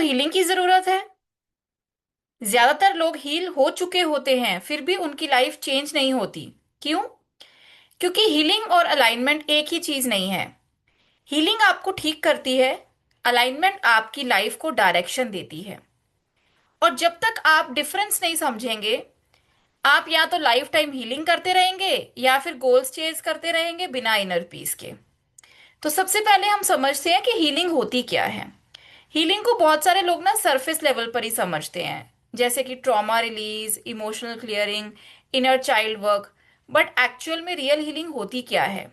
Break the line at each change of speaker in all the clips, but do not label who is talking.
Healing की जरूरत है। ज्यादातर लोग हील हो चुके होते हैं फिर भी उनकी लाइफ चेंज नहीं होती। क्यों? क्योंकि हीलिंग और अलाइनमेंट एक ही चीज नहीं है। हीलिंग आपको ठीक करती है, अलाइनमेंट आपकी लाइफ को डायरेक्शन देती है। और जब तक आप डिफरेंस नहीं समझेंगे, आप या तो लाइफ टाइम हीलिंग करते रहेंगे या फिर गोल्स चेज करते रहेंगे बिना इनर पीस के। तो सबसे पहले हम समझते हैं कि हीलिंग होती क्या है। हीलिंग को बहुत सारे लोग ना सरफेस लेवल पर ही समझते हैं, जैसे कि trauma release, emotional clearing, inner child work. But actual में रियल हीलिंग होती क्या है?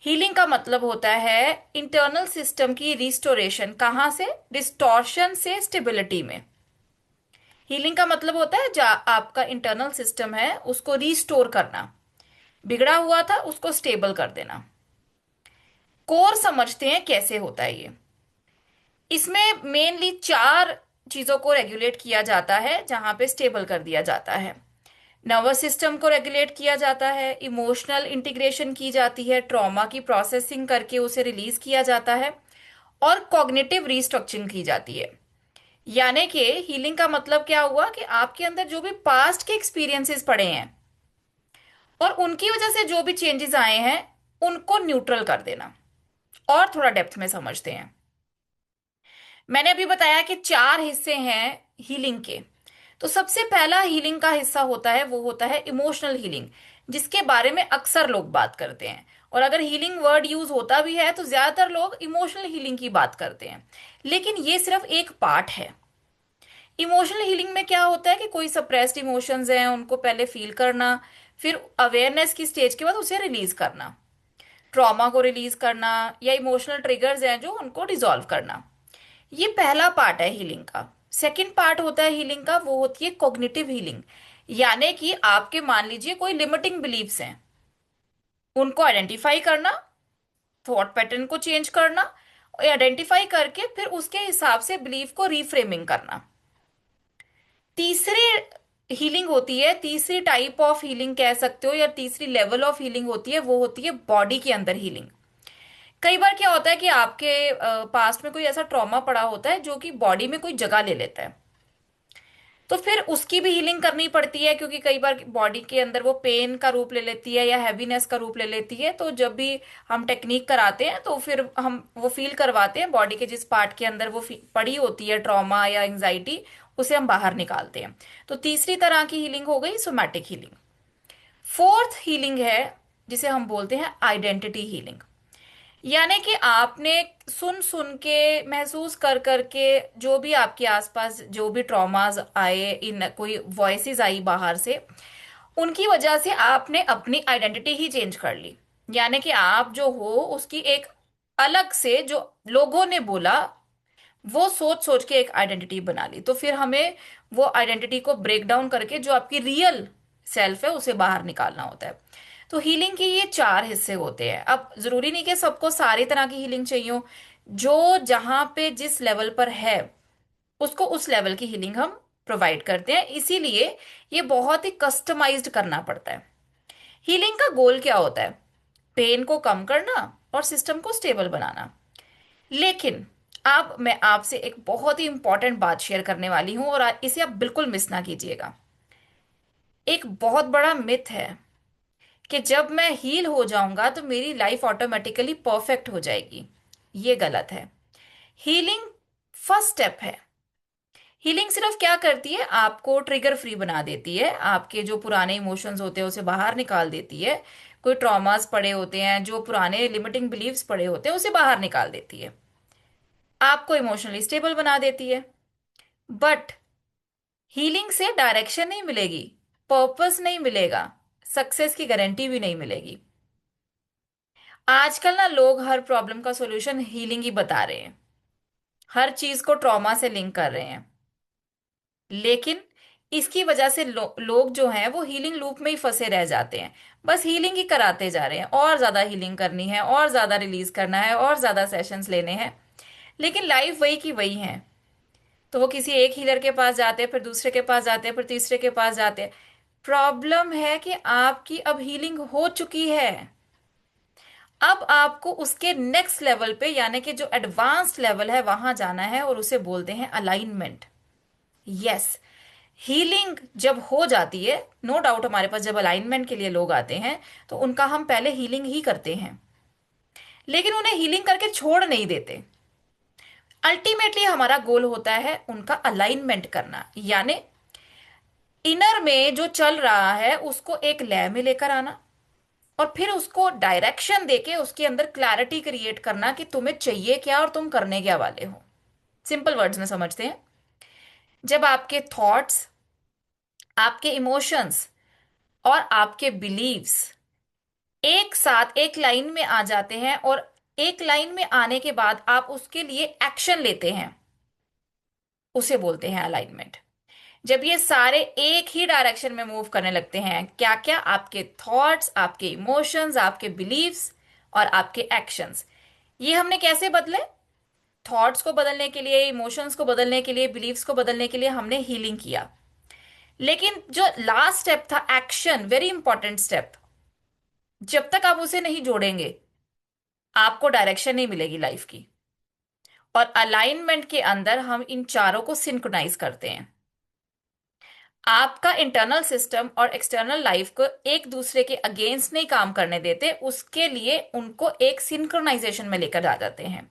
हीलिंग का मतलब होता है इंटरनल सिस्टम की रिस्टोरेशन। कहाँ से? डिस्टॉर्शन से स्टेबिलिटी में। हीलिंग का मतलब होता है जो आपका इंटरनल सिस्टम है उसको रिस्टोर करना, बिगड़ा हुआ था उसको स्टेबल कर देना। कोर समझते हैं कैसे होता है ये। इसमें मेनली चार चीजों को रेगुलेट किया जाता है, जहां पे स्टेबल कर दिया जाता है। नर्वस सिस्टम को रेगुलेट किया जाता है, इमोशनल इंटीग्रेशन की जाती है, ट्रॉमा की प्रोसेसिंग करके उसे रिलीज किया जाता है, और कॉग्निटिव रिस्ट्रक्चरिंग की जाती है। यानी कि हीलिंग का मतलब क्या हुआ कि आपके अंदर जो भी पास्ट के एक्सपीरियंसेस पड़े हैं और उनकी वजह से जो भी चेंजेस आए हैं उनको न्यूट्रल कर देना। और थोड़ा डेप्थ में समझते हैं। मैंने अभी बताया कि चार हिस्से हैं हीलिंग के। तो सबसे पहला हीलिंग का हिस्सा होता है वो होता है इमोशनल हीलिंग, जिसके बारे में अक्सर लोग बात करते हैं। और अगर हीलिंग वर्ड यूज होता भी है तो ज्यादातर लोग इमोशनल हीलिंग की बात करते हैं। लेकिन ये सिर्फ एक पार्ट है। इमोशनल हीलिंग में क्या होता है कि कोई सप्रेस्ड इमोशंस हैं उनको पहले फील करना, फिर अवेयरनेस की स्टेज के बाद उसे रिलीज करना, ट्रॉमा को रिलीज करना, या इमोशनल ट्रिगर्स हैं जो उनको डिसॉल्व करना। ये पहला पार्ट है हीलिंग का। सेकंड पार्ट होता है हीलिंग का, वो होती है कॉग्निटिव हीलिंग। यानी कि आपके मान लीजिए कोई लिमिटिंग बिलीव्स हैं, उनको आइडेंटिफाई करना, थॉट पैटर्न को चेंज करना, आइडेंटिफाई करके फिर उसके हिसाब से बिलीफ को रीफ्रेमिंग करना। तीसरी हीलिंग होती है, तीसरी टाइप ऑफ हीलिंग कह सकते हो या तीसरी लेवल ऑफ हीलिंग होती है, वो होती है बॉडी के अंदर हीलिंग। कई बार क्या होता है कि आपके पास्ट में कोई ऐसा ट्रॉमा पड़ा होता है जो कि बॉडी में कोई जगह ले लेता है, तो फिर उसकी भी हीलिंग करनी पड़ती है, क्योंकि कई बार बॉडी के अंदर वो पेन का रूप ले लेती है या हैवीनेस का रूप ले लेती है। तो जब भी हम टेक्निक कराते हैं तो फिर हम वो फील करवाते हैं, बॉडी के जिस पार्ट के अंदर वो पड़ी होती है ट्रॉमा या एंजाइटी, उसे हम बाहर निकालते हैं। तो तीसरी तरह की हीलिंग हो गई सोमैटिक हीलिंग। फोर्थ हीलिंग है जिसे हम बोलते हैं आइडेंटिटी हीलिंग। यानी कि आपने सुन सुन के, महसूस कर करके, जो भी आपके आसपास जो भी ट्रॉमास आए, इन कोई वॉइसेस आई बाहर से, उनकी वजह से आपने अपनी आइडेंटिटी ही चेंज कर ली। यानी कि आप जो हो उसकी एक अलग से, जो लोगों ने बोला वो सोच सोच के एक आइडेंटिटी बना ली। तो फिर हमें वो आइडेंटिटी को ब्रेक डाउन करके जो आपकी रियल सेल्फ है उसे बाहर निकालना होता है। तो हीलिंग के ये चार हिस्से होते हैं। अब जरूरी नहीं कि सबको सारी तरह की हीलिंग चाहिए हो। जो जहां पे जिस लेवल पर है उसको उस लेवल की हीलिंग हम प्रोवाइड करते हैं। इसीलिए ये बहुत ही कस्टमाइज्ड करना पड़ता है। हीलिंग का गोल क्या होता है? पेन को कम करना और सिस्टम को स्टेबल बनाना। लेकिन अब मैं आपसे एक बहुत ही इंपॉर्टेंट बात शेयर करने वाली हूं, और इसे आप बिल्कुल मिस ना कीजिएगा। एक बहुत बड़ा मिथ है कि जब मैं हील हो जाऊंगा तो मेरी लाइफ ऑटोमेटिकली परफेक्ट हो जाएगी। ये गलत है। हीलिंग फर्स्ट स्टेप है। हीलिंग सिर्फ क्या करती है? आपको ट्रिगर फ्री बना देती है, आपके जो पुराने इमोशंस होते हैं उसे बाहर निकाल देती है। कोई ट्रॉमास पड़े होते हैं, जो पुराने लिमिटिंग बिलीव्स पड़े होते हैं, उसे बाहर निकाल देती है, आपको इमोशनली स्टेबल बना देती है। बट हीलिंग से डायरेक्शन नहीं मिलेगी, पर्पस नहीं मिलेगा, सक्सेस की गारंटी भी नहीं मिलेगी। आजकल ना लोग हर प्रॉब्लम का सॉल्यूशन हीलिंग ही बता रहे हैं, हर चीज को ट्रॉमा से लिंक कर रहे हैं। लेकिन इसकी वजह से लोग जो हैं वो हीलिंग लूप में ही फंसे रह जाते हैं। बस हीलिंग ही कराते जा रहे हैं, और ज्यादा हीलिंग करनी है, और ज्यादा रिलीज करना है, और ज्यादा सेशंस लेने हैं। लेकिन लाइफ वही की वही है। तो वो किसी एक हीलर के पास जाते हैं, फिर दूसरे के पास जाते हैं, फिर तीसरे के पास जाते हैं। प्रॉब्लम है कि आपकी अब हीलिंग हो चुकी है। अब आपको उसके नेक्स्ट लेवल पे, यानी कि जो एडवांस्ड लेवल है, वहां जाना है, और उसे बोलते हैं अलाइनमेंट। यस, हीलिंग जब हो जाती है, नो डाउट, हमारे पास जब अलाइनमेंट के लिए लोग आते हैं तो उनका हम पहले हीलिंग ही करते हैं, लेकिन उन्हें हीलिंग करके छोड़ नहीं देते। अल्टीमेटली हमारा गोल होता है उनका अलाइनमेंट करना, यानी इनर में जो चल रहा है उसको एक लय में लेकर आना, और फिर उसको डायरेक्शन देके उसके अंदर क्लैरिटी क्रिएट करना कि तुम्हें चाहिए क्या और तुम करने क्या वाले हो। सिंपल वर्ड्स में समझते हैं। जब आपके थॉट्स, आपके इमोशंस और आपके बिलीव्स एक साथ एक लाइन में आ जाते हैं, और एक लाइन में आने के बाद आप उसके लिए एक्शन लेते हैं, उसे बोलते हैं अलाइनमेंट। जब ये सारे एक ही डायरेक्शन में मूव करने लगते हैं, क्या क्या, आपके थॉट्स, आपके इमोशंस, आपके बिलीव्स और आपके एक्शंस, ये हमने कैसे बदले? थॉट्स को बदलने के लिए, इमोशंस को बदलने के लिए, बिलीव्स को बदलने के लिए हमने हीलिंग किया। लेकिन जो लास्ट स्टेप था, एक्शन, वेरी इंपॉर्टेंट स्टेप, जब तक आप उसे नहीं जोड़ेंगे आपको डायरेक्शन नहीं मिलेगी लाइफ की। और अलाइनमेंट के अंदर हम इन चारों को सिंक्रोनाइज करते हैं। आपका इंटरनल सिस्टम और एक्सटर्नल लाइफ को एक दूसरे के अगेंस्ट नहीं काम करने देते, उसके लिए उनको एक सिंक्रोनाइजेशन में लेकर आ जाते हैं।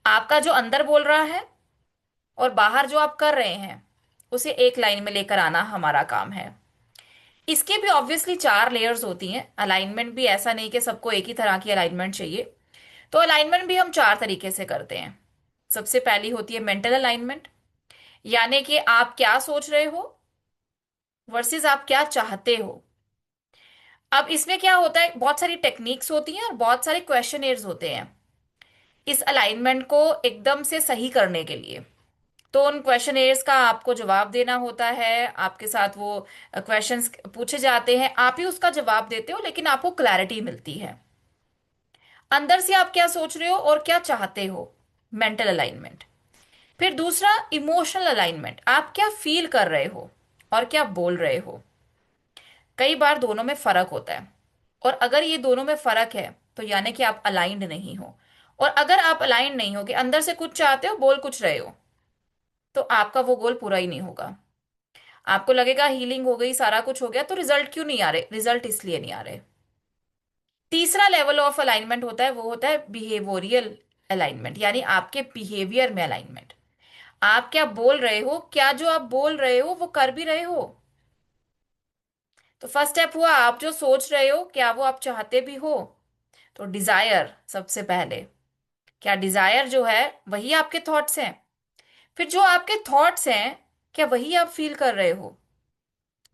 आपका जो अंदर बोल रहा है और बाहर जो आप कर रहे हैं, उसे एक लाइन में लेकर आना हमारा काम है। इसके भी ऑब्वियसली चार लेयर्स होती हैं। अलाइनमेंट भी ऐसा नहीं कि सबको एक ही तरह की अलाइनमेंट चाहिए, तो अलाइनमेंट भी हम चार तरीके से करते हैं। सबसे पहली होती है मेंटल अलाइनमेंट, यानी कि आप क्या सोच रहे हो वर्सेस आप क्या चाहते हो। अब इसमें क्या होता है, बहुत सारी टेक्निक्स होती हैं और बहुत सारे क्वेश्चनेयर्स होते हैं इस अलाइनमेंट को एकदम से सही करने के लिए। तो उन क्वेश्चनेयर्स का आपको जवाब देना होता है, आपके साथ वो क्वेश्चंस पूछे जाते हैं, आप ही उसका जवाब देते हो, लेकिन आपको क्लैरिटी मिलती है अंदर से आप क्या सोच रहे हो और क्या चाहते हो। Mental alignment. फिर दूसरा, इमोशनल अलाइनमेंट, आप क्या फील कर रहे हो और क्या बोल रहे हो। कई बार दोनों में फर्क होता है, और अगर ये दोनों में फर्क है तो यानी कि आप अलाइंड नहीं हो। और अगर आप अलाइंड नहीं हो, कि अंदर से कुछ चाहते हो बोल कुछ रहे हो, तो आपका वो गोल पूरा ही नहीं होगा। आपको लगेगा हीलिंग हो गई, सारा कुछ हो गया, तो रिजल्ट क्यों नहीं आ रहे? रिजल्ट इसलिए नहीं आ रहे। तीसरा लेवल ऑफ अलाइनमेंट होता है, वो होता है बिहेवियरल अलाइनमेंट, यानी आपके बिहेवियर में अलाइनमेंट। आप क्या बोल रहे हो, क्या जो आप बोल रहे हो वो कर भी रहे हो। तो फर्स्ट स्टेप हुआ, आप जो सोच रहे हो क्या वो आप चाहते भी हो। तो डिजायर सबसे पहले, क्या डिजायर जो है वही आपके थॉट्स हैं। फिर जो आपके थॉट्स हैं, क्या वही आप फील कर रहे हो।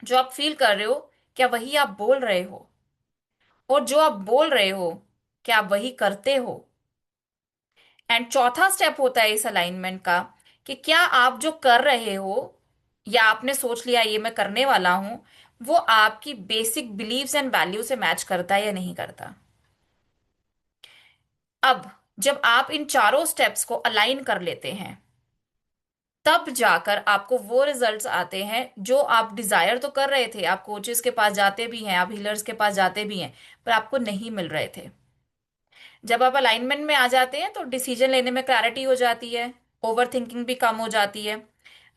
जो आप फील कर रहे हो, क्या वही आप बोल रहे हो। और जो आप बोल रहे हो, क्या आप वही करते हो। एंड चौथा स्टेप होता है इस अलाइनमेंट का, कि क्या आप जो कर रहे हो या आपने सोच लिया ये मैं करने वाला हूं, वो आपकी बेसिक बिलीव्स एंड वैल्यू से मैच करता है या नहीं करता। अब जब आप इन चारों स्टेप्स को अलाइन कर लेते हैं, तब जाकर आपको वो रिजल्ट्स आते हैं जो आप डिजायर तो कर रहे थे। आप कोचेस के पास जाते भी हैं, आप हीलर्स के पास जाते भी हैं, पर आपको नहीं मिल रहे थे। जब आप अलाइनमेंट में आ जाते हैं तो डिसीजन लेने में क्लैरिटी हो जाती है, ओवर थिंकिंग भी कम हो जाती है,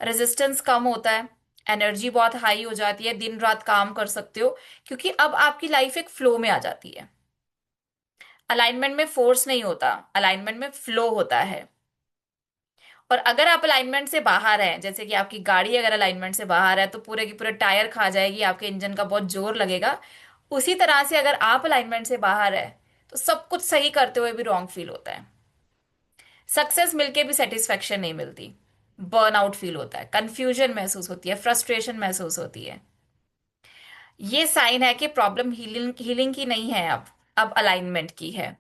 रेजिस्टेंस कम होता है, एनर्जी बहुत हाई हो जाती है, दिन रात काम कर सकते हो, क्योंकि अब आपकी लाइफ एक फ्लो में आ जाती है। अलाइनमेंट में फोर्स नहीं होता, अलाइनमेंट में फ्लो होता है। और अगर आप अलाइनमेंट से बाहर हैं, जैसे कि आपकी गाड़ी अगर अलाइनमेंट से बाहर है तो पूरे की पूरे टायर खा जाएगी, आपके इंजन का बहुत जोर लगेगा। उसी तरह से अगर आप अलाइनमेंट से बाहर है तो सब कुछ सही करते हुए भी रॉन्ग फील होता है, सक्सेस मिलके भी सेटिस्फेक्शन नहीं मिलती, बर्नआउट फील होता है, कंफ्यूजन महसूस होती है, फ्रस्ट्रेशन महसूस होती है। ये साइन है कि प्रॉब्लम हीलिंग हीलिंग की नहीं है, अब अलाइनमेंट की है।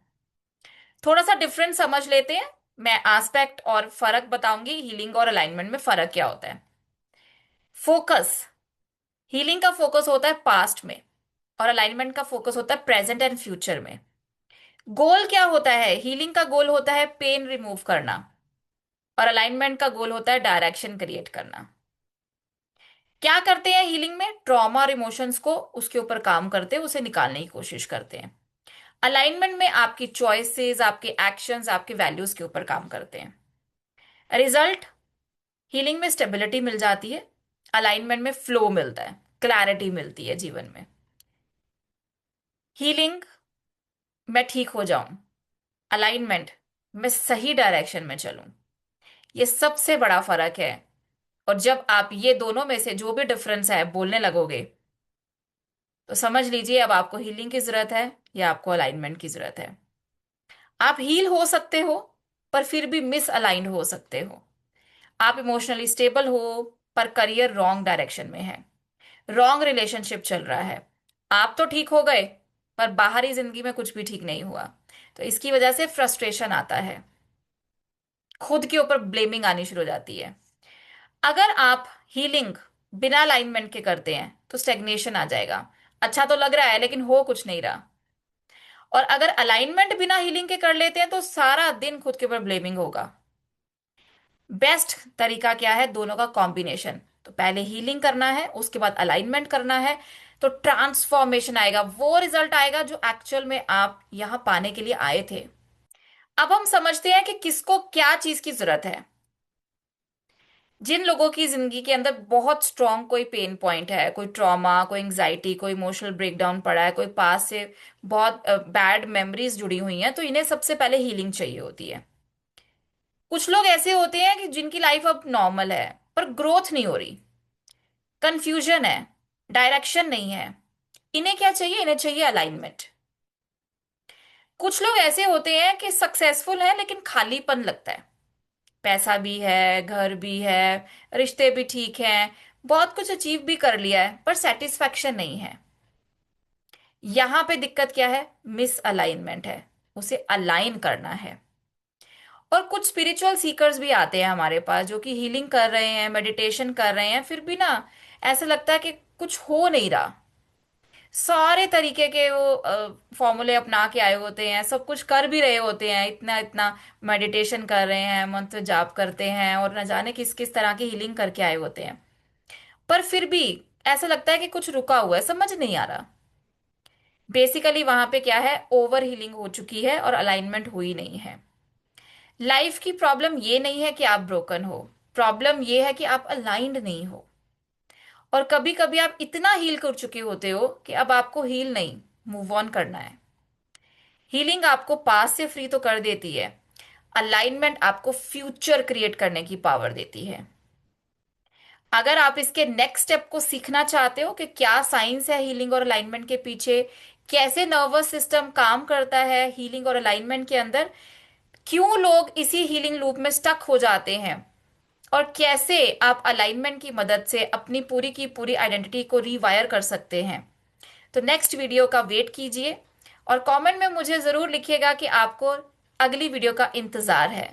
थोड़ा सा डिफरेंस समझ लेते हैं। मैं एस्पेक्ट और फर्क बताऊंगी, हीलिंग और अलाइनमेंट में फर्क क्या होता है। फोकस, हीलिंग का फोकस होता है पास्ट में, और अलाइनमेंट का फोकस होता है प्रेजेंट एंड फ्यूचर में। गोल क्या होता है? हीलिंग का गोल होता है पेन रिमूव करना, और अलाइनमेंट का गोल होता है डायरेक्शन क्रिएट करना। क्या करते हैं हीलिंग में? ट्रॉमा और इमोशंस को उसके ऊपर काम करते हैं, उसे निकालने की कोशिश करते हैं। अलाइनमेंट में आपकी चॉइसेस, आपके एक्शंस, आपके वैल्यूज के ऊपर काम करते हैं। रिजल्ट, हीलिंग में स्टेबिलिटी मिल जाती है, अलाइनमेंट में फ्लो मिलता है, क्लैरिटी मिलती है जीवन में। हीलिंग, मैं ठीक हो जाऊं, अलाइनमेंट, मैं सही डायरेक्शन में चलूं। ये सबसे बड़ा फर्क है। और जब आप ये दोनों में से जो भी डिफरेंस है बोलने लगोगे, तो समझ लीजिए अब आपको हीलिंग की जरूरत है या आपको अलाइनमेंट की जरूरत है। आप हील हो सकते हो पर फिर भी मिस अलाइंड हो सकते हो। आप इमोशनली स्टेबल हो पर करियर रॉन्ग डायरेक्शन में है, रॉन्ग रिलेशनशिप चल रहा है। आप तो ठीक हो गए पर बाहरी जिंदगी में कुछ भी ठीक नहीं हुआ। तो इसकी वजह से फ्रस्ट्रेशन आता है, खुद के ऊपर ब्लेमिंग आनी शुरू हो जाती है। अगर आप हीलिंग बिना अलाइनमेंट के करते हैं तो स्टेग्नेशन आ जाएगा। अच्छा तो लग रहा है लेकिन हो कुछ नहीं रहा। और अगर अलाइनमेंट बिना हीलिंग के कर लेते हैं तो सारा दिन खुद के ऊपर ब्लेमिंग होगा। बेस्ट तरीका क्या है? दोनों का कॉम्बिनेशन। तो पहले हीलिंग करना है, उसके बाद अलाइनमेंट करना है। तो ट्रांसफॉर्मेशन आएगा, वो रिजल्ट आएगा जो एक्चुअल में आप यहां पाने के लिए आए थे। अब हम समझते हैं कि किसको क्या चीज की जरूरत है। जिन लोगों की जिंदगी के अंदर बहुत स्ट्रांग कोई पेन पॉइंट है, कोई ट्रॉमा, कोई एंग्जाइटी, कोई इमोशनल ब्रेकडाउन पड़ा है, कोई पास से बहुत बैड मेमोरीज जुड़ी हुई हैं, तो इन्हें सबसे पहले हीलिंग चाहिए होती है। कुछ लोग ऐसे होते हैं कि जिनकी लाइफ अब नॉर्मल है पर ग्रोथ नहीं हो रही, कंफ्यूजन है, डायरेक्शन नहीं है। इन्हें क्या चाहिए? इन्हें चाहिए अलाइनमेंट। कुछ लोग ऐसे होते हैं कि सक्सेसफुल है लेकिन खालीपन लगता है, पैसा भी है, घर भी है, रिश्ते भी ठीक हैं, बहुत कुछ अचीव भी कर लिया है पर सेटिस्फैक्शन नहीं है। यहां पे दिक्कत क्या है? मिस अलाइनमेंट है, उसे अलाइन करना है। और कुछ स्पिरिचुअल सीकर्स भी आते हैं हमारे पास जो कि हीलिंग कर रहे हैं, मेडिटेशन कर रहे हैं, फिर भी ना ऐसा लगता है कि कुछ हो नहीं रहा। सारे तरीके के वो फॉर्मूले अपना के आए होते हैं, सब कुछ कर भी रहे होते हैं, इतना इतना मेडिटेशन कर रहे हैं, मंत्र जाप करते हैं और न जाने किस किस तरह की हीलिंग करके आए होते हैं, पर फिर भी ऐसा लगता है कि कुछ रुका हुआ है, समझ नहीं आ रहा। बेसिकली वहां पे क्या है? ओवर हीलिंग हो चुकी है और अलाइनमेंट हुई नहीं है। लाइफ की प्रॉब्लम ये नहीं है कि आप ब्रोकन हो, प्रॉब्लम ये है कि आप अलाइंड नहीं हो। और कभी कभी आप इतना हील कर चुके होते हो कि अब आपको हील नहीं, मूव ऑन करना है। हीलिंग आपको पास से फ्री तो कर देती है, अलाइनमेंट आपको फ्यूचर क्रिएट करने की पावर देती है। अगर आप इसके नेक्स्ट स्टेप को सीखना चाहते हो कि क्या साइंस है हीलिंग और अलाइनमेंट के पीछे, कैसे नर्वस सिस्टम काम करता है हीलिंग और अलाइनमेंट के अंदर, क्यों लोग इसी हीलिंग लूप में स्टक हो जाते हैं, और कैसे आप अलाइनमेंट की मदद से अपनी पूरी की पूरी आइडेंटिटी को रीवायर कर सकते हैं, तो नेक्स्ट वीडियो का वेट कीजिए। और कमेंट में मुझे ज़रूर लिखिएगा कि आपको अगली वीडियो का इंतज़ार है।